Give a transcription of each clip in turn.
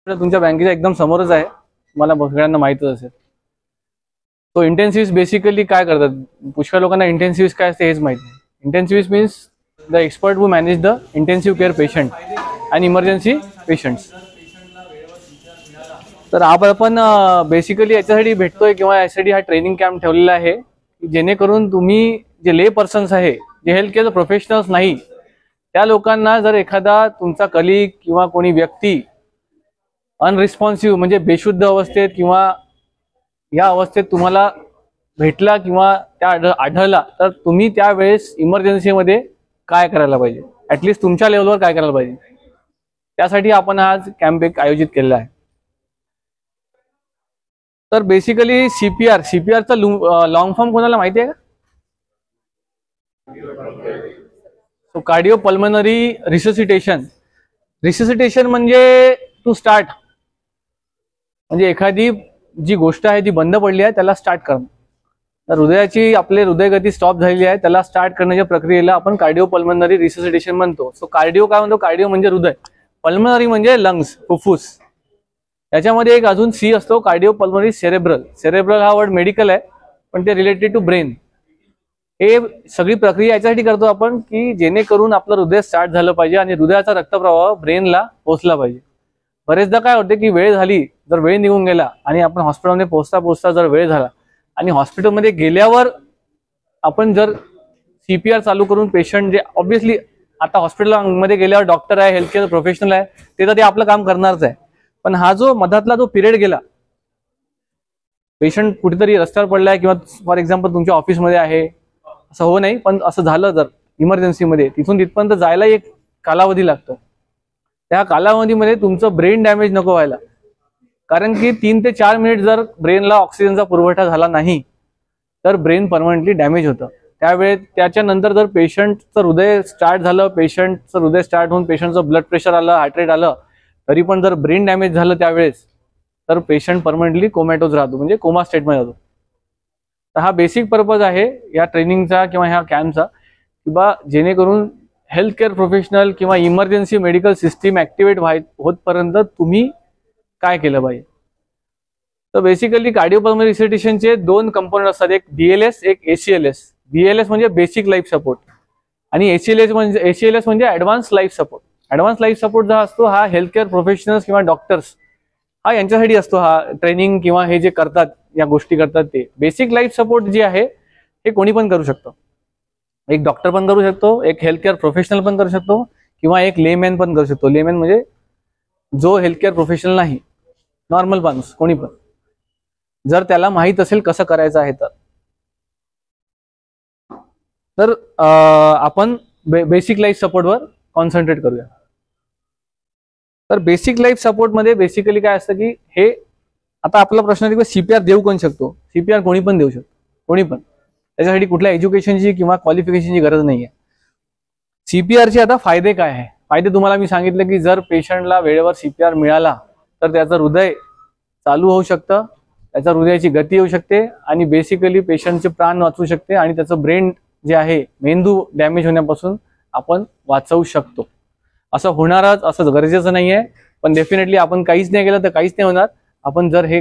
तुमच्या बँकेच्या एकदम समोरच आहे, तुम्हाला सगळ्यांना माहितच असेल. तो इंटेन्सिव्हिस्ट बेसिकली काय करतात, पुष्कळ लोकांना इंटेन्सिव्हिस्ट काय असते हेच माहित नाही. Intensivist means the expert who manage the intensive care patient आणि इमर्जन्सी पेशंट्स. तर आपण बेसिकली याच्यासाठी भेटतोय किंवा यासाठी हा ट्रेनिंग कॅम्प ठेवलेला आहे की जेणेकरून तुम्ही जे ले पर्सन्स आहे, जे हेल्थ केअर प्रोफेशनल्स नाही, त्या लोकांना जर एखादा तुमचा कलिग किंवा कोणी व्यक्ती अनरिस्पॉन्सिव्ह म्हणजे बेशुद्ध अवस्थेत किंवा या अवस्थेत तुम्हाला भेटला किंवा त्या आढळला, तर तुम्ही त्यावेळेस इमर्जन्सीमध्ये काय करायला पाहिजे, ॲटलिस्ट तुमच्या लेवलवर काय करायला पाहिजे, त्यासाठी आपण आज कॅम्प एक आयोजित केलेला आहे. तर बेसिकली सीपीआरचा लॉंग फॉर्म कोणाला माहिती आहे का? So cardio pulmonary resuscitation. Resuscitation म्हणजे टू स्टार्ट, म्हणजे एखादी जी गोष्ट आहे ती बंद पडली आहे त्याला स्टार्ट करणं. तर हृदयाची आपले हृदयगती स्टॉप झालेली आहे, त्याला स्टार्ट करण्याच्या प्रक्रियेला आपण कार्डिओ पल्मनरी रिससिटेशन म्हणतो. सो कार्डिओ काय म्हणतो, कार्डिओ म्हणजे हृदय, पल्मनरी म्हणजे लंग्स, फुफ्फुस. याच्यामध्ये एक अजून सी असतो, कार्डिओ पल्मनरी सेरेब्रल. सेरेब्रल हा वर्ड मेडिकल आहे पण ते रिलेटेड टू ब्रेन. हे सगळी प्रक्रिया याच्यासाठी करतो आपण की जेणेकरून आपलं हृदय स्टार्ट झालं पाहिजे आणि हृदयाचा रक्तप्रवाह ब्रेनला पोहोचला पाहिजे. बरेचदा काय होते की वेळ झाली, जर वेळ निघून गेला आणि आपण हॉस्पिटलमध्ये पोहोचता जर वेळ झाला आणि हॉस्पिटलमध्ये गेल्यावर आपण जर सीपीआर चालू करून पेशंट, जे ऑब्व्हियसली आता हॉस्पिटलमध्ये गेल्यावर डॉक्टर आहे, हेल्थ केअर प्रोफेशनल आहे, ते तर ते आपलं काम करणारच आहे. पण हा जो मधातला जो पिरियड गेला, पेशंट कुठेतरी रस्त्यावर पडलाय किंवा फॉर एक्झाम्पल तुमच्या ऑफिसमध्ये आहे, असं हो नाही पण असं झालं जर इमर्जन्सीमध्ये, तिथून तिथपर्यंत जायला एक कालावधी लागतो. त्या कालावधीमध्ये तुमचं ब्रेन डॅमेज नको व्हायला, कारण की 3 ते 4 मिनिट जर ब्रेनला ऑक्सिजनचा पुरवठा झाला नाही तर ब्रेन परमनंटली डॅमेज होतं. त्यावेळेस त्याच्यानंतर जर पेशंटचं हृदय स्टार्ट झालं, पेशंटचं हृदय स्टार्ट होऊन पेशंटचं ब्लड प्रेशर आलं, हार्ट रेट आलं, तरी पण जर ब्रेन डॅमेज झालं त्यावेळेस तर पेशंट परमनंटली कोमॅटोज राहतो, म्हणजे कोमा स्टेटमध्ये जातो. तर हा बेसिक पर्पज आहे या ट्रेनिंगचा किंवा ह्या कॅम्पचा, किंवा जेणेकरून हेल्थ केअर प्रोफेशनल किंवा इमर्जन्सी मेडिकल सिस्टीम ॲक्टिवेट होतपर्यंत तुम्ही काय केलं पाहिजे. तर बेसिकली कार्डिओपल्मनरी रिससिटेशनचे 2 कंपोनंट असतात, एक BLS, एक ACLS. BLS म्हणजे बेसिक लाईफ सपोर्ट आणि ACLS म्हणजे advance life support. Advance life support जो असतो हा हेल्थ केअर प्रोफेशनल्स किंवा डॉक्टर्स हा यांच्यासाठी असतो, हा ट्रेनिंग किंवा हे जे करतात या गोष्टी करतात ते. बेसिक लाईफ सपोर्ट जे आहे हे कोणी पण करू शकतो, एक डॉक्टर पण करू शकतो, एक हेल्थ केअर प्रोफेशनल पण करू शकतो किंवा एक लेमॅन पण करू शकतो. लेमॅन म्हणजे जो हेल्थ केअर प्रोफेशनल नाही, नॉर्मल माणूस कोणी पण, जर त्याला माहित असेल कसं करायचं आहे तर आपण बेसिक लाईफ सपोर्टवर कॉन्सन्ट्रेट करूया. तर बेसिक लाईफ सपोर्टमध्ये बेसिकली काय असतं की हे, आता आपला प्रश्न आहे की सीपीआर देऊ कोण शकतो. सीपीआर कोणी पण देऊ शकतो, कोणी पण, त्याच्यासाठी कुठल्या एज्युकेशनची किंवा क्वालिफिकेशनची गरज नाही आहे. सीपीआरचे आता फायदे काय आहे, फायदे तुम्हाला मी सांगितले की जर पेशंटला वेळेवर सीपीआर मिळाला तर त्याचं हृदय चालू होऊ शकतं, त्याच्या हृदयाची गती येऊ शकते आणि बेसिकली पेशंटचे प्राण वाचू शकते आणि त्याचं ब्रेन जे आहे, मेंदू डॅमेज होण्यापासून आपण वाचवू शकतो. असं होणारच असं गरजेचं नाही आहे, पण डेफिनेटली आपण काहीच नाही केलं तर काहीच नाही होणार. आपण जर हे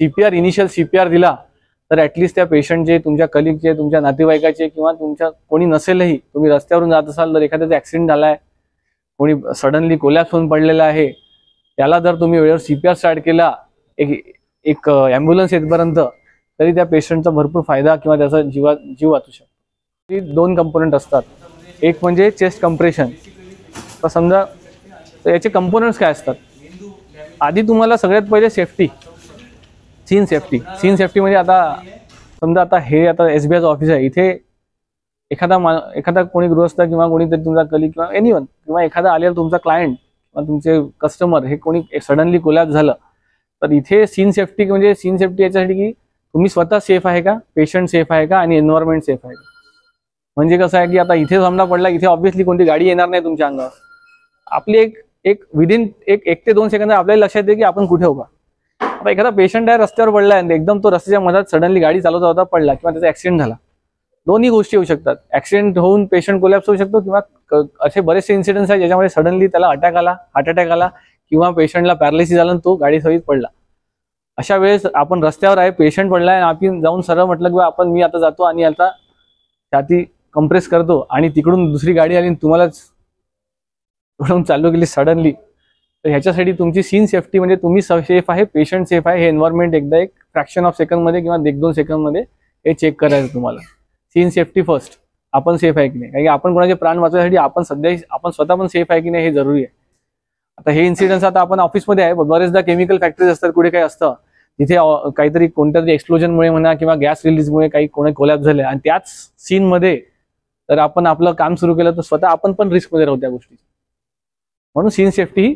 सीपीआर, इनिशियल सीपीआर दिला तर ॲटलिस्ट त्या पेशंटचे, तुमच्या कलिगचे, तुमच्या नातेवाईकाचे किंवा तुमच्या कोणी नसेलही, तुम्ही रस्त्यावरून जात असाल तर एखाद्याचा ॲक्सिडेंट झालाय, कोणी सडनली कोलॅप्स होऊन पडलेला आहे, त्याला जर तुम्ही वेळेवर सीपीआर स्टार्ट केला एक ॲम्ब्युलन्स येतपर्यंत, तरी त्या पेशंटचा भरपूर फायदा किंवा त्याचा जीव वाचू शकतो. 2 कंपोनंट असतात, एक म्हणजे चेस्ट कम्प्रेशन. तर समजा तर याचे कंपोनंट्स काय असतात, आधी तुम्हाला सगळ्यात पहिले सेफ्टी, सीन सेफ्टी म्हणजे आता समजा आता हे आता SBIचं ऑफिस आहे, इथे एखादा कोणी गृहस्थ किंवा कोणीतरी तुमचा कलिग किंवा एनीवन किंवा एखादा आलेला तुमचा क्लायंट किंवा तुमचे कस्टमर हे कोणी सडनली कोलॅप्स झालं, तर इथे सीन सेफ्टी म्हणजे सीन सेफ्टी याच्यासाठी की तुम्ही स्वतः सेफ आहे का, पेशंट सेफ आहे का आणि एन्व्हायरमेंट सेफ आहे का. म्हणजे कसं आहे की आता इथे समजा पडला, इथे ऑब्व्हियसली कोणती गाडी येणार नाही तुमच्या अंगावर, आपली एक विदिन 1 ते 2 सेकंद आपल्याला लक्षात येते की आपण कुठे उभा. आता एखादा पेशंट आहे रस्त्यावर पडला आहे, एकदम तो रस्त्याच्या मधात सडनली गाडी चालवता होता पडला किंवा त्याचा ऍक्सिडेंट झाला, दोन्ही गोष्टी होऊ शकतात. ऍक्सिडेंट होऊन पेशंट कोलॅप्स होऊ शकतो किंवा असे बरेचसे इन्सिडेंट्स आहेत ज्याच्यामध्ये सडनली त्याला हार्ट अटॅक आला किंवा पेशंटला पॅरालिसिस झालं आणि तो गाडी सहित पडला. अशा वेळेस आपण रस्त्यावर आहे, पेशंट पडलाय आणि आपण जाऊन सरळ म्हटलं की मी आता जातो आणि आता छाती कंप्रेस करतो आणि तिकडून दुसरी गाडी आली आणि तुम्हालाच सोडून चालू केली सडनली, तर ह्याच्यासाठी तुमची सीन सेफ्टी म्हणजे तुम्ही सेफ आहे, पेशंट सेफ आहे, हे एन्व्हायरमेंट एकदा एक फ्रॅक्शन ऑफ सेकंडमध्ये किंवा 1-2 सेकंडमध्ये हे चेक करायचं तुम्हाला. सीन सेफ्टी फर्स्ट, आपण सेफ आहे की नाही, कारण की आपण कोणाचे प्राण वाचवण्यासाठी आपण स्वतः पण सेफ आहे की नाही हे जरुरी आहे. आता हे इन्सिडेंट्स आता आपण ऑफिसमध्ये आहे, बरेचदा केमिकल फॅक्टरीज असतात, कुठे काही असतं तिथे काहीतरी कोणत्या तरी एक्सप्लोजनमुळे म्हणा किंवा गॅस रिलीजमुळे काही कोणी कोलॅप्स झाले आणि त्याच सीनमध्ये तर आपण आपलं काम सुरू केलं तर स्वतः आपण पण रिस्कमध्ये राहू त्या गोष्टी. म्हणून सीन सेफ्टी ही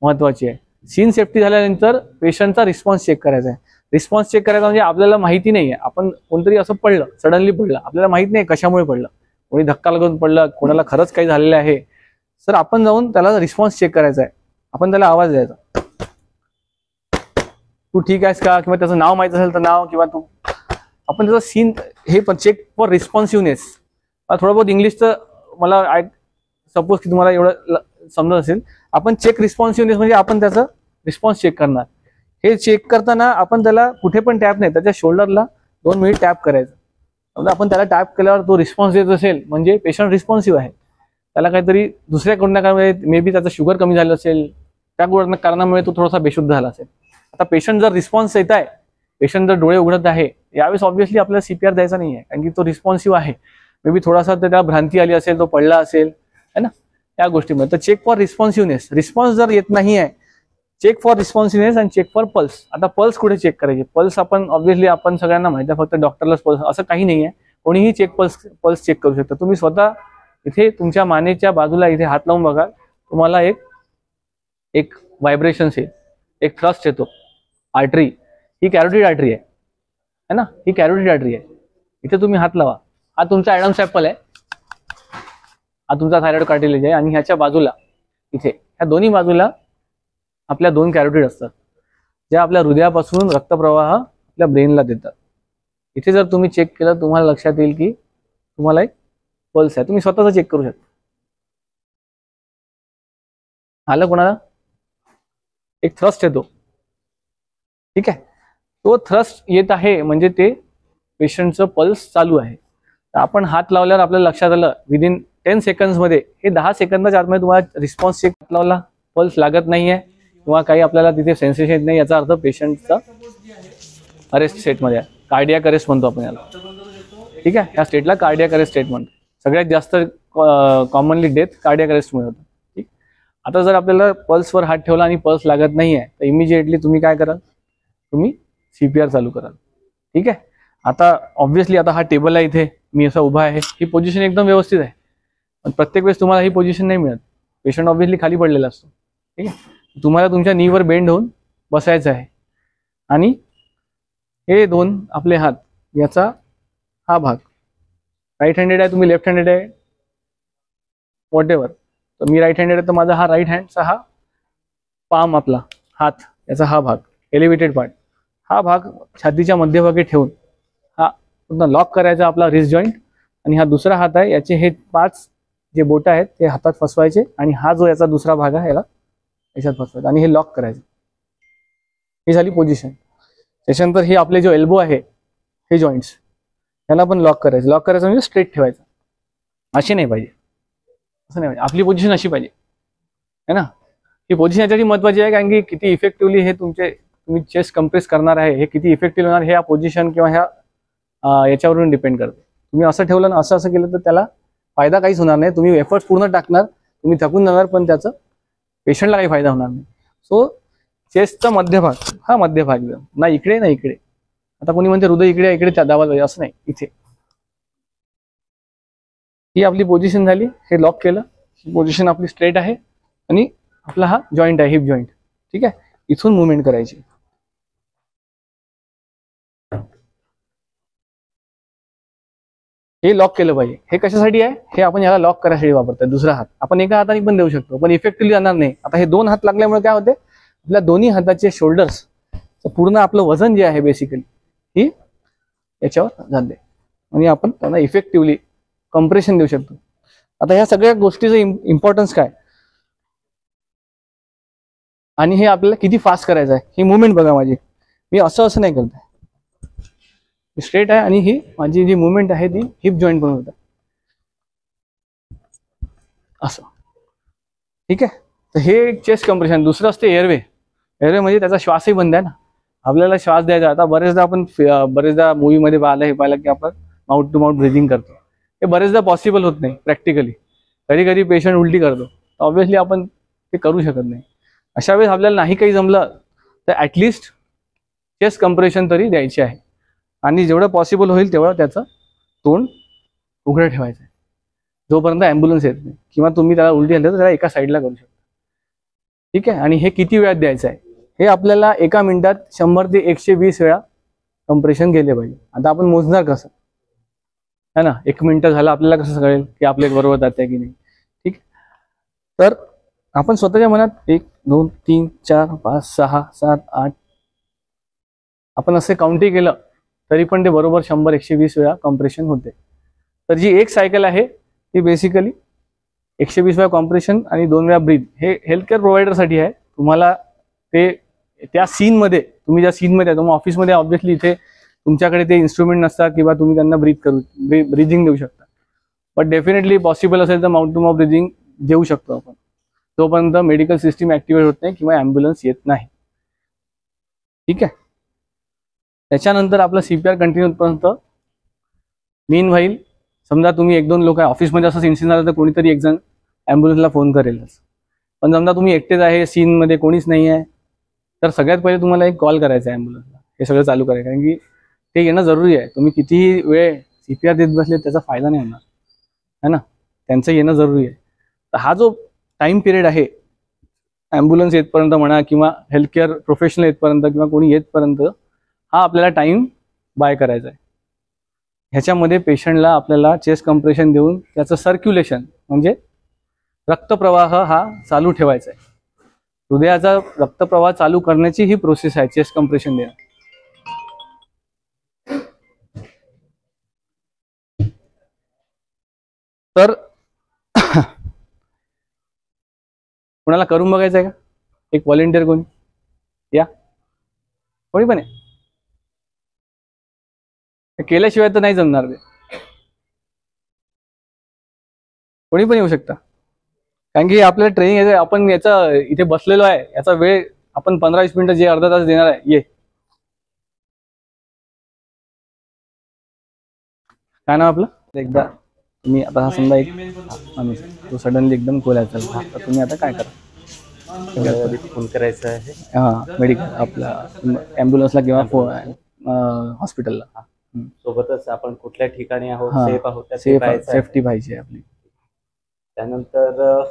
महत्वाची आहे. सीन सेफ्टी झाल्यानंतर पेशंटचा रिस्पॉन्स चेक करायचा आहे. रिस्पॉन्स चेक करायचा म्हणजे आपल्याला माहिती नाही आहे, आपण कोणतरी असं पडलं, सडनली पडलं, आपल्याला माहित नाही कशामुळे पडलं, कोणी धक्का लागून पडलं, कोणाला खरंच काही झालेलं आहे, तर आपण जाऊन त्याला रिस्पॉन्स चेक करायचा आहे. आपण त्याला आवाज द्यायचा, तू ठीक आहेस का, किंवा त्याचं नाव माहित असेल तर नाव, किंवा तू आपण त्याचा सीन हे पण चेक फॉर रिस्पॉन्सिव्हनेस. थोडं बहुत इंग्लिशचं मला सपोज की तुम्हाला एवढं समजत असेल, आपण चेक रिस्पॉन्सिव्हनेस म्हणजे आपण त्याचा रिस्पॉन्स चेक करणार. हे चेक करताना आपण त्याला कुठे पण टॅप नाही, त्याच्या शोल्डरला 2 मिनिट टॅप करायचं. समजा आपण त्याला टॅप केल्यावर तो रिस्पॉन्स देत असेल म्हणजे पेशंट रिस्पॉन्सिव्ह आहे. त्याला काहीतरी दुसऱ्या कोणत्या कारणामुळे मे बी त्याचं शुगर कमी झालं असेल, त्या कारणामुळे तो थोडासा बेशुद्ध झाला असेल. आता पेशंट जर रिस्पॉन्स येत आहे, पेशंट जर डोळे उघडत आहे, यावेळेस ऑब्व्हियसली आपल्याला सीपीआर द्यायचा नाही आहे, कारण की तो रिस्पॉन्सिव्ह आहे. मे बी थोडासा त्याला भ्रांती आली असेल, तो पडला असेल, है ना, या गोष्टीमध्ये. तर चेक फॉर रिस्पॉन्सिव्हनेस, रिस्पॉन्स जर येत नाही आहे, चेक फॉर रिस्पॉन्सिव्हनेस आणि चेक फॉर पल्स. आता पल्स कुठे चेक करायचे, पल्स आपण ऑब्व्हियसली आपण सगळ्यांना माहिती आहे, फक्त डॉक्टरलाच पल्स असं काही नाही आहे, कोणीही पल्स चेक करू शकता. तुम्ही स्वतः इथे तुमच्या मानेच्या बाजूला इथे हात लावून बघा, तुम्हाला एक व्हायब्रेशन्स येईल, एक थ्रस्ट येतो. आर्टरी ही कॅरोटिड आर्टरी आहे ना, ही कॅरोटिड आर्टरी आहे. इथे तुम्ही हात लावा, हा तुमचा ॲडम्स ॲपल आहे, हा तुमचा थायरॉइड कार्टिलेज आहे, आणि ह्याच्या बाजूला इथे ह्या दोन्ही बाजूला आपल्या 2 कॅरोटिड असतात, ज्या आपल्या हृदयापासून रक्तप्रवाह आपल्या ब्रेनला देतात. इथे जर तुम्ही चेक केलं, तुम्हाला लक्षात येईल की तुम्हाला एक पल्स आहे. तुम्ही स्वतःचा चेक करू शकता. आलं कोणाला? एक थ्रस्ट येतो, ठीक आहे, तो थ्रस्ट येत आहे म्हणजे ते पेशंटचं पल्स चालू आहे. तर आपण हात लावल्यावर आपल्याला लक्षात आलं विदिन 10 सेकंड्समध्ये, हे 10 सेकंदाच्या आतमध्ये तुम्हाला रिस्पॉन्स चेक लावला, पल्स लागत नाही आहे किंवा काही आपल्याला तिथे सेन्सेशन येत नाही, याचा अर्थ पेशंटचा अरेस्ट स्टेटमध्ये आहे. कार्डियाक अरेस्ट म्हणतो आपण याला, ठीक आहे. या स्टेटला कार्डियाक अरेस्ट स्टेट म्हणतो. सगळ्यात जास्त कॉमनली डेथ कार्डियाक अरेस्टमुळे होतं, ठीक. आता जर आपल्याला पल्सवर हात ठेवला आणि पल्स लागत नाही आहे, तर इमिजिएटली तुम्ही काय कराल, तुम्ही सीपीआर चालू कराल, ठीक आहे. आता ऑब्व्हियसली आता हा टेबल आहे, इथे मी असा उभा आहे, ही पोझिशन एकदम व्यवस्थित आहे, पण प्रत्येक वेळेस तुम्हाला ही पोझिशन नाही मिळत. पेशंट ऑब्व्हियसली खाली पडलेला असतो, ठीक आहे. तुम्हाला तुमच्या नीवर बेंड होऊन बसायचं आहे आणि हे 2 आपले हात, याचा हा भाग राईट हँडेड आहे, तुम्ही लेफ्ट हँडेड आहे, वॉट एव्हर. तर मी राईट हँडेड आहे, तर माझा हा राईट हँडचा हा पाम, आपला हात, याचा हा भाग एलिव्हेटेड पार्ट, हा भाग छातीच्या मध्यभागी ठेवून हा पूर्ण लॉक करायचा आपला रिस्ट जॉईंट. आणि हा दुसरा हात आहे, याचे हे 5 जे बोट आहेत ते हातात फसवायचे आणि हा जो याचा दुसरा भाग आहे याला याच्यात फसवायचा आणि हे लॉक करायचं. ही झाली पोझिशन. त्याच्यानंतर हे आपले जो एल्बो आहे, हे जॉईंट्स, याला पण लॉक करायचं. लॉक करायचं म्हणजे स्ट्रेट ठेवायचं, असे नाही पाहिजे, असं नाही पाहिजे. आपली पोझिशन अशी पाहिजे, है ना. ही पोझिशन याच्यासाठी महत्वाची आहे, कारण की किती इफेक्टिव्हली हे तुम्ही चेस्ट कंप्रेस करणार आहे, हे किती इफेक्टिव्ह होणार हे या पोझिशन किंवा ह्या याच्यावरून डिपेंड करते. तुम्ही असं ठेवलं ना, असं केलं तर त्याला फायदा काहीच होणार नाही. तुम्ही एफर्ट्स पूर्ण टाकणार, तुम्ही थकून जाणार, पण त्याचं पेशंटला काही फायदा होणार नाही. सो चेस्टचा मध्यभाग, हा मध्यभाग ना इकडे ना इकडे. आता कोणी म्हणते हृदय इकडे इकडे दाबायला पाहिजे, असं नाही, इथे. ही आपली पोझिशन झाली, हे लॉक केलं, पोझिशन आपली स्ट्रेट आहे आणि आपला हा जॉईंट आहे, हिप जॉईंट, ठीक आहे. इथून मुवमेंट करायची. हे लॉक केलं पाहिजे. हे कशासाठी आहे, हे आपण याला लॉक करायसाठी वापरतोय. दुसरा हात आपण एका हाताने पण देऊ शकतो, पण इफेक्टिव्हली जाणार नाही. आता हे 2 हात लागल्यामुळे काय होते, आपल्या दोन्ही हाताचे शोल्डर्स पूर्ण आपलं वजन जे आहे बेसिकली ही याच्यावर जाते आणि आपण त्यांना इफेक्टिव्हली कम्प्रेशन देऊ शकतो. आता ह्या सगळ्या गोष्टीचं इम्पॉर्टन्स काय, आणि हे आपल्याला किती फास्ट करायचं आहे. ही मुवमेंट बघा माझी, मी असं नाही करत आहे, स्ट्रेट आहे आणि ही माझी जी मुवमेंट आहे ती हिप जॉईंट पण होत आहे असं. ठीक आहे. तर हे एक चेस्ट कम्प्रेशन. दुसरं असते एअरवे. एअरवे म्हणजे त्याचा श्वासही बंद आहे ना, आपल्याला श्वास द्यायचा. आता बरेचदा मूवीमध्ये पाहिलं की आपण माउथ टू माउथ ब्रिदिंग करतो. हे बरेचदा पॉसिबल होत नाही प्रॅक्टिकली. कधी कधी पेशंट उलटी करतो, ऑब्व्हियसली आपण ते करू शकत नाही. अशा वेळेस आपल्याला नाही काही जमलं तर ॲटलिस्ट चेस्ट कम्प्रेशन तरी द्यायची आहे. आणि जेवढं पॉसिबल होईल तेवढं त्याचं तोंड उघडं ठेवायचं आहे जोपर्यंत ॲम्ब्युलन्स येत नाही, किंवा तुम्ही त्याला उलटी आली तर त्याला एका साईडला करू शकता. ठीक आहे. आणि हे किती वेळात द्यायचं आहे, हे आपल्याला एका मिनिटात 100 ते 120 वेळा कम्प्रेशन गेले पाहिजे. आता आपण मोजणार कसं है ना, 1 मिनिट झालं आपल्याला कसं कळेल की आपल्या बरोबर जात आहे की नाही. ठीक. तर आपण स्वतःच्या मनात 1 2 3 4 5 6 7 8 आपण असे काउंटिंग केलं तरी पण ते बरोबर 100-120 वेळा कम्प्रेशन होते. तर जी एक सायकल आहे ती बेसिकली 120 वेळा कॉम्प्रेशन आणि 2 वेळा ब्रीथ. हे हेल्थकेअर प्रोव्हायडरसाठी आहे. तुम्हाला ते त्या सीनमध्ये, तुम्ही ज्या सीनमध्ये आहे, तुम्ही ऑफिसमध्ये ऑब्व्हियसली इथे तुमच्याकडे ते इन्स्ट्रुमेंट नसतात किंवा तुम्ही त्यांना ब्रीथिंग देऊ शकता. बट डेफिनेटली पॉसिबल असेल तर माउथ टू माउथ ब्रीथिंग देऊ शकतो आपण, जोपर्यंत मेडिकल सिस्टीम ऍक्टिव्हेट होत नाही किंवा ॲम्ब्युलन्स येत नाही. ठीक आहे. त्याच्यानंतर आपलं CPR कंटिन्यू होतपर्यंत मीन व्हाईल. समजा तुम्ही 1-2 लोक आहे ऑफिसमध्ये, असं इन्सिडेंट झालं तर कोणीतरी एक जण ॲम्ब्युलन्सला फोन करेलच. पण समजा तुम्ही एकटेच आहे, सीनमध्ये कोणीच नाही आहे, तर सगळ्यात पहिले तुम्हाला एक कॉल करायचा आहे ॲम्ब्युलन्सला, हे सगळं चालू करायचं. कारण की ते येणं जरुरी आहे. तुम्ही कितीही वेळ CPR देत बसले त्याचा फायदा नाही होणार है ना, त्यांचं येणं जरुरी आहे. तर हा जो टाइम पिरियड आहे ॲम्ब्युलन्स येतपर्यंत म्हणा किंवा हेल्थकेअर प्रोफेशनल येतपर्यंत किंवा कोणी येतपर्यंत, हा आपल्याला टाइम बाय करायचा आहे. ह्याच्यामध्ये पेशंटला आपल्याला चेस्ट कम्प्रेशन देऊन त्याचं सर्क्युलेशन म्हणजे रक्तप्रवाह हा चालू ठेवायचा आहे. हृदयाचा रक्तप्रवाह चालू करण्याची ही प्रोसेस आहे चेस्ट कम्प्रेशन देणं. तर कोणाला करून बघायचं आहे का? एक व्हॉलेंटियर कोणी या, कोणी पण आहे. केल्याशिवाय तर नाही जमणार ते, कोणी पण येऊ शकता. कारण की आपल्याला ट्रेनिंग यायचं, आपण याचा इथे बसलेलो आहे, याचा वेळ आपण 15-20 मिनिटं जे अर्धा तास देणार आहे. ये काय नाव आपलं? एकदा तुम्ही आता हा समजा एक माणूस तो सडनली एकदम खोलायचा, तर तुम्ही आता काय करा? फोन करायचा आहे. हां, मेडिकल आपला ॲम्ब्युलन्सला किंवा हॉस्पिटलला. सोबतच आपण कुठल्या ठिकाणी आहोत, हां, सेफ आहोत, सेफ्टी पाहिजे आपली. त्यानंतर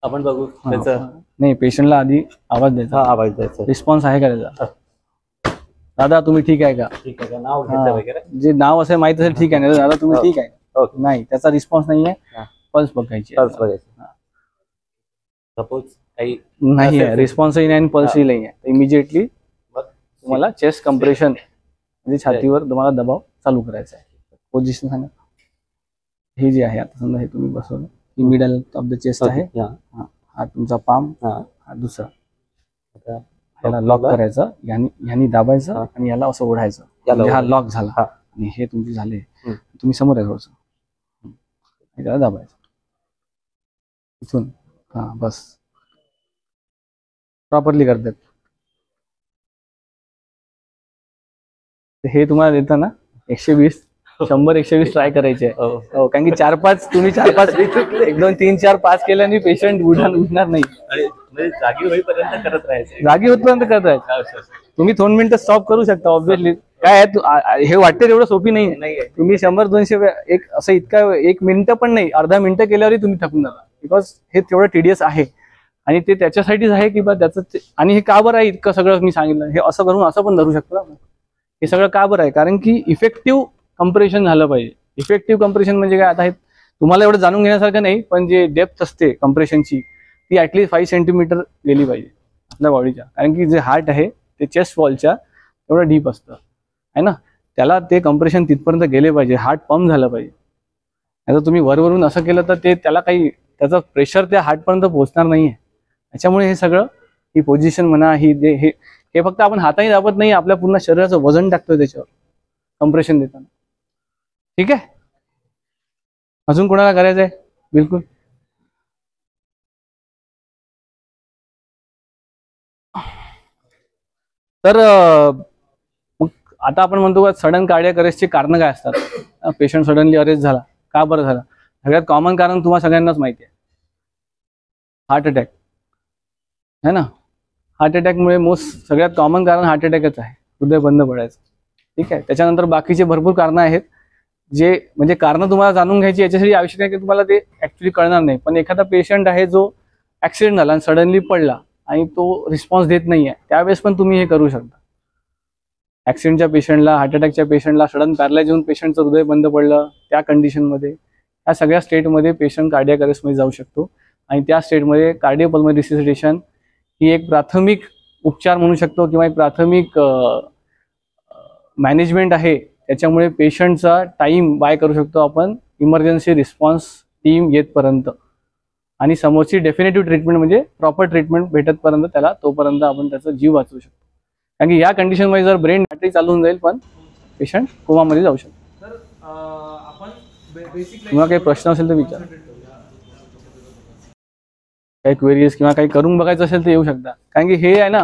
आपण बघू त्याचं नाही, पेशंटला आधी आवाज द्यायचा. आवाज द्यायचा, रिस्पॉन्स आहे का त्याचा? दादा तुम्ही ठीक आहे का? ठीक आहे का, नाव घेतलं वगैरे, जे नाव असेल माहित असेल ठीक आहे, नाही दादा तुम्ही ठीक आहे, नाही त्याचा रिस्पॉन्स नाहीये, पल्स बघायची. सपोज काही नाही आहे, रिस्पॉन्सही नाही आणि पल्सही नाही आहे, इमिजिएटली तुम्हाला चेस्ट कम्प्रेशन म्हणजे छातीवर तुम्हाला दबाव चालू करायचा आहे. पोझिशन सांगा. हे जे आहे आता समजा हे तुम्ही बसवलं, ही मिडल ऑफ द चेस्ट आहे, हा तुमचा पाम, हा दुसरा. याला लॉक करायचं, ह्यानी दाबायचं आणि याला असं ओढायचं, म्हणजे हा लॉक झाला. आणि हे तुमचे झाले, तुम्ही समोर आहे थोडस, त्याला दाबायचं इथून. हा बस, प्रॉपरली करतात. हे तुम्हाला देतं ना 120 100-120 ट्राय करायचे आहे. हो, कारण की 4-5 तुम्ही 4-5 1 2 3 4 5 केल्याने पेशंट उठणार नाही. जागी होईपर्यंत करत राहायचं, जागी होतपर्यंत करत राहायचं. तुम्ही 2 मिनिटं स्टॉप करू शकता ऑब्व्हियसली. काय आहे, हे वाटते तेवढं सोपी नाही. तुम्ही 100-200 एक असं इतका 1 मिनिटं पण नाही, अर्धा मिनिटं केल्यावरही तुम्ही थकून जाता. बिकॉज हे तेवढं टीडियस आहे आणि ते त्याच्यासाठीच आहे की बा त्याचं. आणि हे का बरं आहे इतकं सगळं मी सांगितलं, हे असं करून असं पण धरू शकतो ना. हे सगळं का बरं आहे, कारण की इफेक्टिव्ह कम्प्रेशन झालं पाहिजे. इफेक्टिव्ह कम्प्रेशन म्हणजे काय, आता हे तुम्हाला एवढं जाणून घेण्यासारखं नाही, पण जे डेप्थ असते कम्प्रेशनची ती ॲटलीस्ट 5 सेंटीमीटर गेली पाहिजे आपल्या बॉडीच्या. कारण की जे हार्ट आहे ते चेस्ट वॉलच्या एवढं डीप असतं आहे ना, त्याला ते कम्प्रेशन तिथपर्यंत गेले पाहिजे, हार्ट पंप झालं पाहिजे. आता तुम्ही वरवरून असं केलं तर ते त्याला काही त्याचं प्रेशर त्या हार्टपर्यंत पोहोचणार नाही आहे. त्याच्यामुळे हे सगळं, ही पोझिशन म्हणा, ही हे फक्त आपण हाताने दाबत नाही, आपल्या पूर्ण शरीराचं वजन टाकतोय त्याच्यावर कम्प्रेशन देताना. ठीक आहे, अजून कोणाला करायचं आहे? बिलकुल. तर मग आता आपण म्हणतो का सडन कार्डियक अरेस्टची कारणं काय असतात? पेशंट सडनली अरेस्ट झाला, का बरं झाला? सगळ्यात कॉमन कारण तुम्हाला सगळ्यांनाच माहिती आहे, हार्ट अटॅक है ना. हार्ट अटॅकमुळे सगळ्यात कॉमन कारण हार्ट अटॅकच आहे, हृदय बंद पडायचं. ठीक आहे, त्याच्यानंतर बाकीचे भरपूर कारणं आहेत, जे म्हणजे कारणं तुम्हाला जाणून घ्यायची याच्यासाठी आवश्यक आहे की तुम्हाला ते ऍक्च्युली कळणार नाही. पण एखादा पेशंट आहे जो ऍक्सिडेंट झाला आणि सडनली पडला आणि तो रिस्पॉन्स देत नाहीये, त्यावेळेस पण तुम्ही हे करू शकता. ऍक्सिडेंटच्या पेशंटला, हार्ट अटॅकच्या पेशंटला, सडन पॅरालाइज होऊन पेशंटचं हृदय बंद पडलं, त्या कंडिशनमध्ये, या सगळ्या स्टेटमध्ये पेशंट कार्डियक अरेस्टमध्ये जाऊ शकतो. आणि त्या स्टेटमध्ये कार्डिओपल्मोनरी रिससिटेशन ही एक प्राथमिक उपचार म्हणू शकतो किंवा एक प्राथमिक मॅनेजमेंट आहे. त्याच्यामुळे पेशंटचा टाइम बाय करू शकतो आपण इमर्जन्सी रिस्पॉन्स टीम येतपर्यंत, आणि समोरची डेफिनेटिव्ह ट्रीटमेंट म्हणजे प्रॉपर ट्रीटमेंट भेटतपर्यंत त्याला, तोपर्यंत आपण त्याचा जीव वाचवू शकतो. कारण की या कंडिशनमध्ये जर ब्रेन बॅटरी चालू होऊन जाईल पण पेशंट कोमामध्ये जाऊ शकतो. तर आपण किंवा काही प्रश्न असेल तर विचार, काही क्वेरीज किंवा काही करून बघायचं असेल तर येऊ शकता. कारण की हे आहे ना,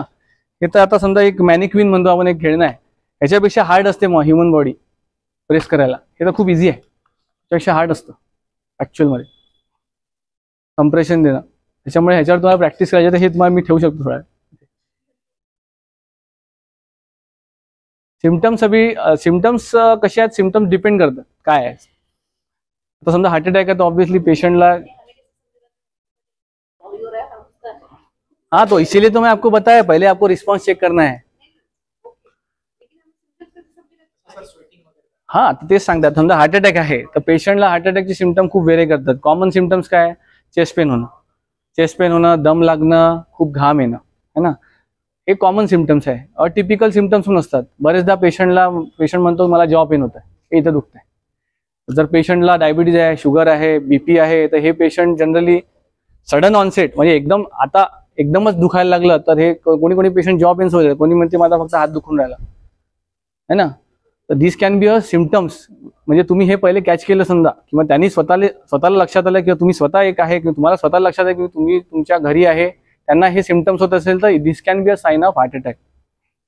हे तर आता समजा एक मॅनिक्विन म्हणतो आपण, एक खेळणं आहे, ह्याच्यापेक्षा हार्ड असते मग ह्युमन बॉडी प्रेस करायला. हे तर खूप इझी आहे, त्यापेक्षा हार्ड असतं ॲक्च्युअलमध्ये कम्प्रेशन देणं. त्याच्यामुळे ह्याच्यावर तुम्हाला प्रॅक्टिस करायची तर हे तुम्हाला मी ठेवू शकतो थोडा. सिम्टम्स कसे आहेत? सिम्टम्स डिपेंड करतात काय आहे. आता समजा हार्ट अटॅक आहे तर ऑब्वियसली पेशेंटला, हाँ तो इसीलिए तो मैं आपको बताया, पहले आपको रिस्पॉन्स चेक करना है. हाँ तर तेच सांगतात, समजा हार्ट अटॅक आहे तर पेशंटला हार्ट अटॅकचे सिम्टम खूप वेरे करतात. कॉमन सिम्टम्स काय? चेस्ट पेन होणं, दम लागणं, खूप घाम येणं, है ना, हे कॉमन सिम्टम्स आहे. अटिपिकल सिम्टम्स पण असतात. बरेचदा पेशंट म्हणतो मला जॉ पेन होत आहे, हे इथं दुखत आहे. जर पेशंटला डायबिटीज आहे, शुगर आहे, बीपी आहे, तर हे पेशंट जनरली सडन ऑनसेट म्हणजे एकदमच दुखायला लागलं तर हे कोणी पेशंट जॉ पेन्स होते, कोणी म्हणते माझा फक्त हात दुखून राहिला, है ना. तर this can be a symptoms. म्हणजे तुम्ही हे पहिले कॅच केलं समजा, किंवा त्यांनी स्वतःला लक्षात आलं, किंवा तुम्ही स्वतः एक आहे, किंवा तुम्हाला स्वतःला लक्षात आहे की तुम्ही तुमच्या घरी आहे, त्यांना हे सिम्टम्स होत असेल तर this can be a sign of heart attack,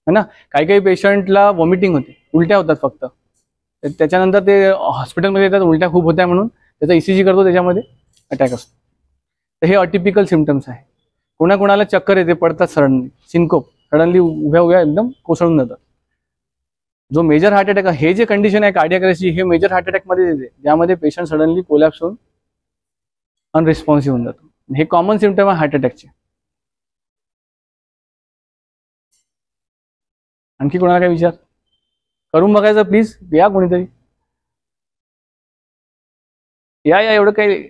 है ना. काही पेशंटला वॉमिटिंग होते, उलट्या होतात फक्त, त्याच्यानंतर ते हॉस्पिटलमध्ये येतात, उलट्या खूप होत्या म्हणून त्याचा ECG करतो, त्याच्यामध्ये अटॅक असतो. तर हे अटिपिकल सिम्टम्स आहे. कोणाला चक्कर येते, पडतात सडनली, सिनकोप, सडनली उभ्या एकदम कोसळून जातात. जो मेजर हार्ट अटॅक, हे जे कंडिशन आहे कार्डियक अरेस्टची, हे मेजर हार्ट अटॅक मध्ये येते, ज्यामध्ये पेशंट सडनली कोलॅप्स होऊन अनरिस्पॉन्सिव्ह होऊन जातो. हे कॉमन सिम्टम आहे हार्ट अटॅकचे. आणखी कोणाला काय विचार? करून बघायचं प्लीज, या कोणीतरी या. एवढं काही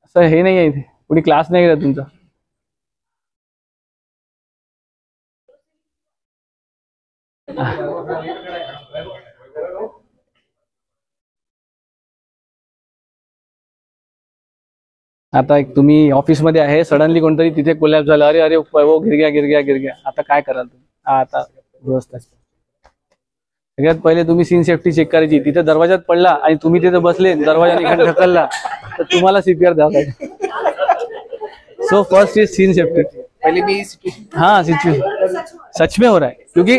असं हे नाही आहे, इथे कुणी क्लास नाही घेत तुमचा. आता एक तुम्ही ऑफिसमध्ये आहे, सडनली कोणतरी तिथे कोलॅप्स झालं, अरे वो गिर गया, आता काय कराल तुम्ही? आता व्यवस्था सगळ्यात पहिले तुम्ही सीन सेफ्टी चेक करायची. तिथे दरवाजात पडला आणि तुम्ही तिथे बसले, दरवाजाने ढकलला तर तुम्हाला CPR द्यावं लागेल. So first is seen safety. पहले भी सिचुएशन, हाँ सिचुएशन सच में हो रहा है. क्योंकि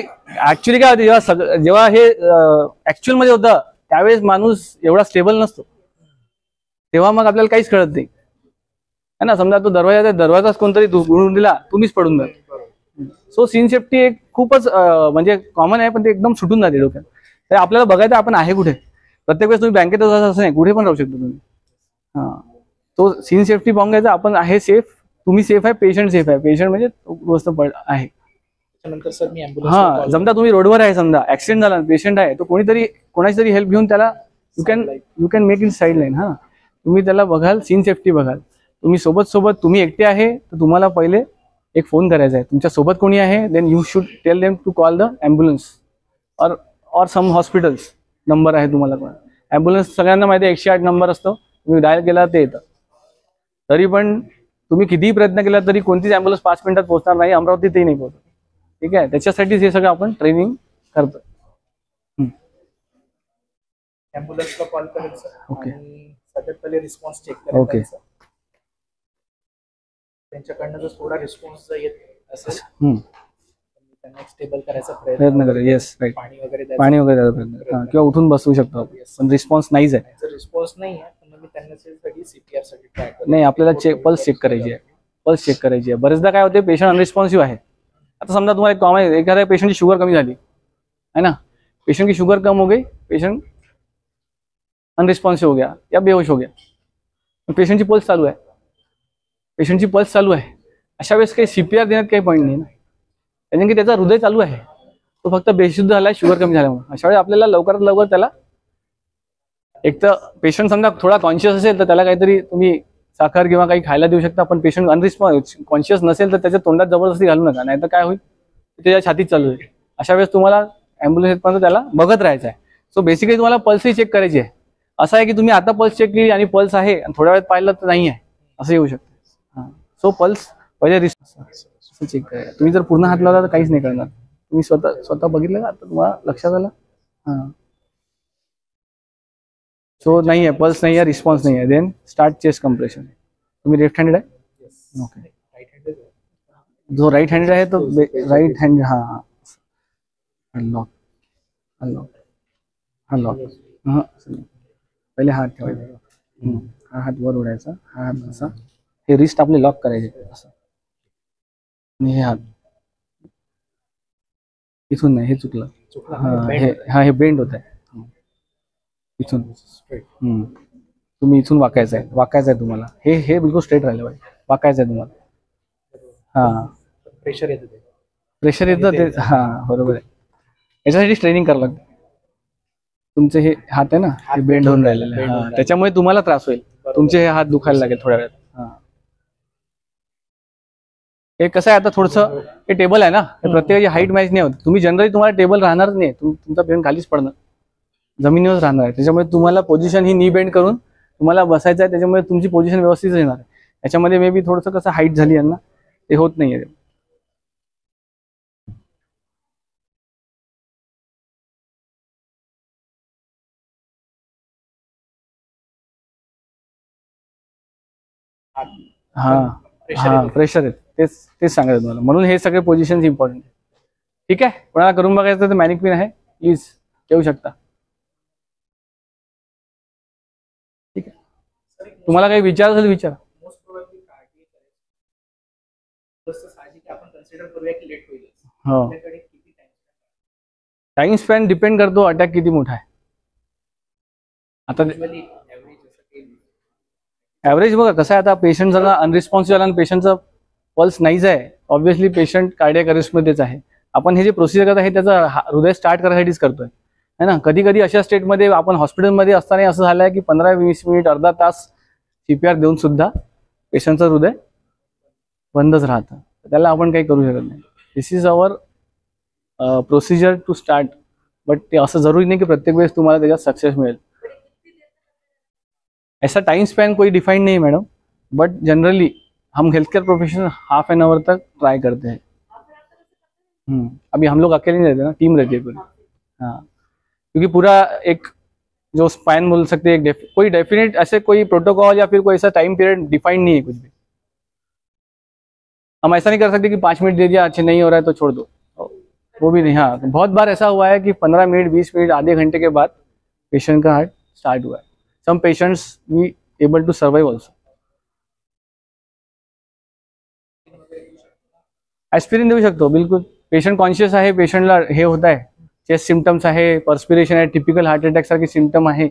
ऍक्च्युअली काय होते, जेव्हा हे ऍक्च्युअल मध्ये होतं त्यावेळेस माणूस एवढा स्टेबल नसतो, तेव्हा मग आपल्याला काहीच कळत नाही, है ना. समजा तो दरवाजाच कोणतरी गुळून दिला, तुम्हीच पडून जाल. सो सीन सेफ्टी एक खूपच म्हणजे कॉमन आहे, पण ते एकदम सुटून जाते डोक्यात. तर आपल्याला बघायचं आपण आहे कुठे. प्रत्येक वेळेस तुम्ही बँकेत असं नाही, कुठे पण राहू शकतो तुम्ही. हा, तो सीन सेफ्टी पाहून घ्यायचा, आपण आहे सेफ, तुम्ही सेफ आहे, पेशंट सेफ आहे. पेशंट म्हणजे गोष्ट आहे. त्यानंतर सर मी ॲम्ब्युलन्स, हा, समजा तुम्ही रोडवर आहे, समजा ऍक्सिडेंट झाला, पेशंट आहे, तो कोणाची तरी हेल्प घेऊन त्याला you can make in side line. हा, तुम्ही त्याला बघाल, सीन सेफ्टी बघाल. तुम्ही सोबत तुम्ही एकटे आहे तर तुम्हाला पहिले एक फोन करायचा आहे. तुमच्या सोबत कोणी आहे, then you should tell them to call the ambulance और सम हॉस्पिटल्स. नंबर आहे तुम्हाला पण. ॲम्ब्युलन्स सगळ्यांना माहिती आहे, 108 नंबर असतो, तुम्ही डायल केला ते येतं. तरी पण तुम्ही कितीही प्रयत्न केला तरी कोणतीच ॲम्ब्युलन्स 5 मिनिटात पोहोचणार नाही, अमरावतीतही नाही पोहोचत. ठीक आहे, त्याच्यासाठीच हे सगळं आपण ट्रेनिंग करतो. ऍम्ब्युलन्सला कॉल करायचं ओके. आणि सगळ्यात पहिले रिस्पॉन्स चेक ओके. करायचा. त्यांच्याकडनं जर थोडा रिस्पॉन्स येत असेल त्यांना स्टेबल करायचा प्रयत्न करा. Yes, right. पाणी वगैरे पाणी वगैरे द्यायचा प्रयत्न करा. किंवा उठून बसवू शकतो आपण. पण रिस्पॉन्स नाहीच आहे. जर रिस्पॉन्स नाही आहे तर मग मी त्यांना सीपीआर साठी ट्राय करतो. नाही, आपल्याला पल्स चेक करायची आहे. पल्स चेक करायची आहे. बरेचदा काय होते, पेशंट अनरिस्पॉन्सिव्ह आहे. आता समजा तुम्हाला कॉमन एखाद्या पेशंटची शुगर कमी झाली है ना, पेशंट की शुगर कम हो गई, पेशंट अनरिस्पॉन्सिव्ह हो गया या बेहोश हो गया, पेशंटची पल्स चालू आहे, पेशंटची पल्स चालू आहे, अशा वेळेस काही सीपीआर देण्यात काही पॉईंट नाही ना, कारण की त्याचा हृदय चालू आहे, तो फक्त बेशुद्ध झाला आहे शुगर कमी झाल्यामुळे. अशा वेळी आपल्याला लवकरात लवकर त्याला, एक तर पेशंट समजा थोडा कॉन्शियस असेल तर त्याला काहीतरी तुम्ही साखर किंवा काही खायला देऊ शकता, पण पेशंट अनरिस्पॉन्स कॉन्शियस नसेल तर त्याच्या तोंडात जबरदस्ती घालू नका, नाहीतर काय होईल, त्याच्या छातीत चालू आहे. अशा वेळेस तुम्हाला ॲम्ब्युलन्स येतपर्यंत त्याला बघत राहायचं आहे. सो बेसिकली तुम्हाला पल्सही चेक करायची आहे. असं आहे की तुम्ही आता पल्स चेक केली आणि पल्स आहे आणि थोड्या वेळात पाहिलं तर नाही आहे, असं येऊ शकतं. हां, सो पल्स पहिले चेक करा. तुम्ही जर पूर्ण हात लावला तर काहीच नाही करणार. तुम्ही स्वतः बघितलं का, आता तुम्हाला लक्षात आलं. हां, सो नाही आहे, पल्स नाही आहे, रिस्पॉन्स नाही आहे. Then start chest compression. तुम्ही लेफ्ट हँडेड आहे. ओके. जो राईट हँडेड आहे तो राईट हँड. हां, अनलॉक अनलॉक अनलॉक. हां, पहिले हात ठेवायचा, हा हात वर उडायचा, हा हात असा, हे रिस्ट आपले लॉक करायचे असं, आणि हे हात इथून नाही, हे चुकलं. हा, हे बेंड होत आहे इथून. तुम्ही इथून वाकायचं आहे तुम्हाला. हे बिलकुल स्ट्रेट राहिलं पाहिजे, वाकायचं आहे तुम्हाला. हा, प्रेशर येतं ते. हा, बरोबर आहे. याच्यासाठी ट्रेनिंग करावं लागतं. तुमचे हे हात आहे ना, हे बेंड होऊन राहिलेले, हा, त्याच्यामुळे तुम्हाला त्रास होईल. तुमचे हे हात दुखायला लागेल थोड्या वेळात. हा, हे कसं आहे, आता थोडंसं हे टेबल आहे ना, प्रत्येकाची हाईट मॅच नाही होत. तुम्ही जनरली तुम्हाला टेबल राहणार नाही, तुमचा पेशंट खालीच पडणार, जमिनीवर राहणार आहे. त्याच्यामुळे तुम्हाला पोझिशन ही नी बेंड करून तुम्हाला बसायचं आहे. त्याच्यामुळे तुमची पोझिशन व्यवस्थित येणार आहे. याच्यामध्ये मे बी थोडंसं कसं हाईट झाली यांना, ते होत नाहीये. हा, प्रेशर आहे, तेच सांगायचं तुम्हाला. म्हणून हे सगळे पोझिशन इम्पॉर्टंट आहे. ठीक आहे, कोणाला करून बघायचं तर मॅनिक पिन आहे, प्लीज येऊ शकता. ठीक आहे, तुम्हाला काही विचार असेल विचारा. मोस्ट प्रोबॅबली आपण कन्सिडर करूया की लेट होईल. हो, आपल्याकडे किती टाइम स्पॅन डिपेंड करतो अटॅक किती मोठा आहे. आता ॲव्हरेज बघा कसं आहे, आता पेशंट जर अनरिस्पॉन्सिव्ह झाला आणि पेशंटचा पल्स नाहीच आहे, ऑब्व्हियसली पेशंट कार्डियक अरेस्टमध्येच आहे. आपण हे जे प्रोसिजर करत आहे त्याचा हृदय स्टार्ट करण्यासाठीच करतोय है ना. कधी कधी अशा स्टेटमध्ये आपण हॉस्पिटलमध्ये असताना असं झालं आहे की 15-20 मिनिट अर्धा तास सीपीआर देऊन सुद्धा पेशंटचं हृदय बंदच राहतं. त्याला आपण काही करू शकत नाही. This is our procedure to start, but ते असं जरुरी नाही की प्रत्येक वेळेस तुम्हाला त्याच्यात सक्सेस मिळेल. ऐसा टाइम स्पैन कोई डिफाइंड नहीं मैडम, बट जनरली हम health care professional half an hour तक ट्राई करते हैं. अभी हम लोग अकेले नहीं रहते ना, टीम रहती है पूरी. हाँ, क्योंकि पूरा एक जो स्पैन बोल सकते हैं, कोई डेफिनेट ऐसे कोई प्रोटोकॉल या फिर कोई ऐसा टाइम पीरियड डिफाइंड नहीं है कुछ भी. हम ऐसा नहीं कर सकते कि 5 मिनट दे दिया, अच्छा नहीं हो रहा है तो छोड़ दो, वो भी नहीं. हाँ, बहुत बार ऐसा हुआ है कि 15 मिनट 20 मिनट आधे घंटे के बाद पेशेंट का हार्ट स्टार्ट हुआ है. Some patients we able to survive also. Aspirin देऊ शकतो बिलकुल. पेशंट कॉन्शियस आहे, पेशंटला हे होत आहे, चेस्ट सिम्पटम्स आहे, पर्स्पिरेशन आहे, टिपिकल हार्ट अटॅक सारखे सिम्पटम आहे,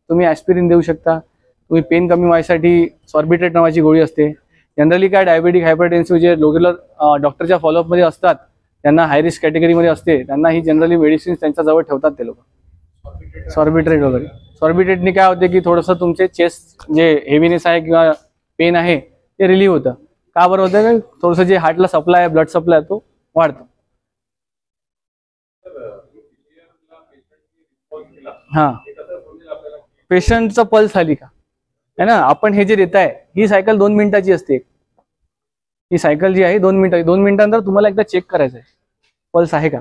तुम्ही एस्पिरिन देऊ शकता. तुम्ही पेन कमी व्हायसाठी सॉर्बिट्रेट नावाची गोळी असते. जनरली काय डायबेटिक हायपरटेन्सिव्ह जे रेग्युलर डॉक्टरच्या फॉलोअपमध्ये असतात, त्यांना हाय रिस्क कॅटेगरीमध्ये असते, त्यांना ही जनरली मेडिसिन्स त्यांच्याजवळ ठेवतात ते लोक. सॉर्बिट्रेट वगैरे. सॉर्बिट्रेटने काय होते की थोडंसं तुमचे चेस्ट जे हेवीनेस आहे किंवा पेन आहे ते रिलीव्ह होतं. का बरं होतं का, थोडंसं जे हार्टला सप्लाय आहे, ब्लड सप्लाय तो वाढतो. हां, पेशंटचा पल्स आली का है ना. आपण हे जे देत आहे ही सायकल 2 मिनिटाची असते. ही सायकल जी आहे 2 मिनिटं, 2 मिनिटांनंतर तुम्हाला एकदा चेक करायचं आहे पल्स आहे का,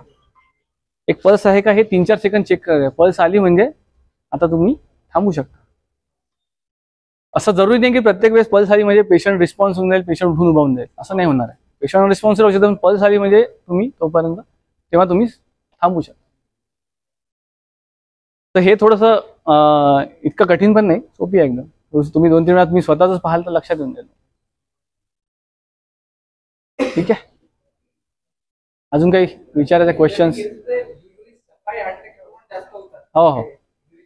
एक पल्स आहे का हे 3-4 सेकंद चेक करायचं. पल्स आली म्हणजे आता तुम्ही थांबू शकता. असं जरुरी नाही की प्रत्येक वेळेस पल्स आली म्हणजे पेशंट रिस्पॉन्स होऊन जाईल, पेशंट उठून उभा होऊन जाईल, असं नाही होणार आहे. पेशंट रिस्पॉन्स राहू शकतो, पल्स आली म्हणजे तुम्ही तोपर्यंत तेव्हा तुम्ही थांबू शकता. तर हे थोडंसं इतकं कठीण पण नाही, सोपी आहे एकदम. तुम्ही 2-3 वेळा तुम्ही स्वतःच पाहाल तर लक्षात येऊन जाईल. ठीक आहे, अजून काही विचारायचे क्वेश्चन्स? हो हो,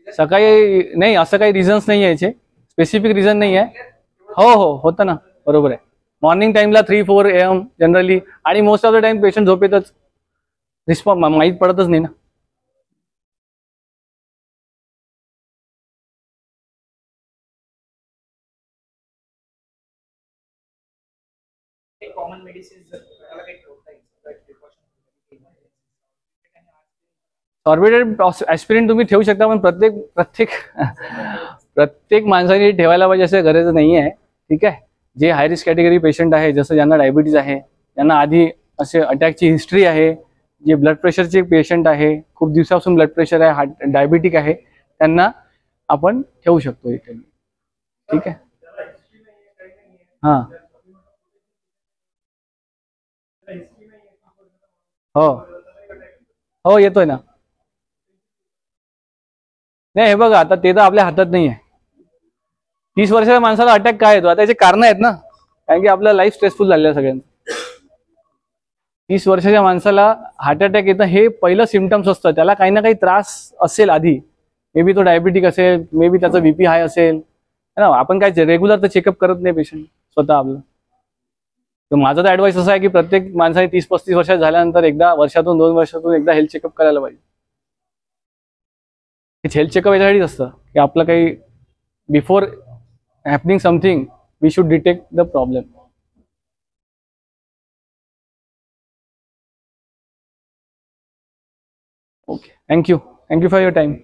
सकाळी नाही, असं काही रिझन्स नाही आहे याचे, स्पेसिफिक रिझन नाही आहे. हो हो, होतं ना, बरोबर आहे. मॉर्निंग टाइमला 3-4 AM जनरली, आणि most of the time patient झोपेतच, रिस्पॉन्स माहीत पडतच नाही ना. कॉमन मेडिसिन जर तुम्हाला काही ठेवता येईल सॉर्बिटेड ॲस्पिरिन तुम्ही ठेवू शकता, पण प्रत्येक माणसाने ठेवायला पाहिजे असं गरज नाही आहे. ठीक आहे, जे हाय रिस्क कॅटेगरी पेशंट आहे, जसं ज्यांना डायबिटीज आहे, ज्यांना आधी असे अटॅकची हिस्ट्री आहे, जे ब्लड प्रेशरचे पेशंट आहे, खूप दिवसापासून ब्लड प्रेशर आहे, डायबिटिक आहे, त्यांना आपण ठेवू शकतो इथे. ठीक आहे, हां हो हो, येतोय ना. नाही, हे बघा, आता ते तर आपल्या हातात नाही आहे. 30 वर्षाच्या माणसाला अटॅक काय येतो, आता याचे कारण आहेत ना, कारण की आपलं लाईफ स्ट्रेसफुल झालेलं आहे सगळ्यांचं. 30 वर्षाच्या माणसाला हार्ट अटॅक येतं हे पहिलं सिम्पटम्स असतं. त्याला काही ना काही त्रास असेल आधी, मे बी तो डायबिटिक असेल, मे बी त्याचा BP हाय असेल, है ना. आपण काय रेग्युलर तर चेकअप करत नाही पेशंट स्वतः आपलं. तर माझा तर ॲडवाइस असा आहे की प्रत्येक माणसाने 30-35 वर्षात झाल्यानंतर एकदा वर्षातून 2 वर्षातून एकदा हेल्थ चेकअप करायला पाहिजे. हेल्थ चेकअप याच्यासाठीच असतं की आपलं काही before happening something we should detect the problem. Okay, thank you for your time.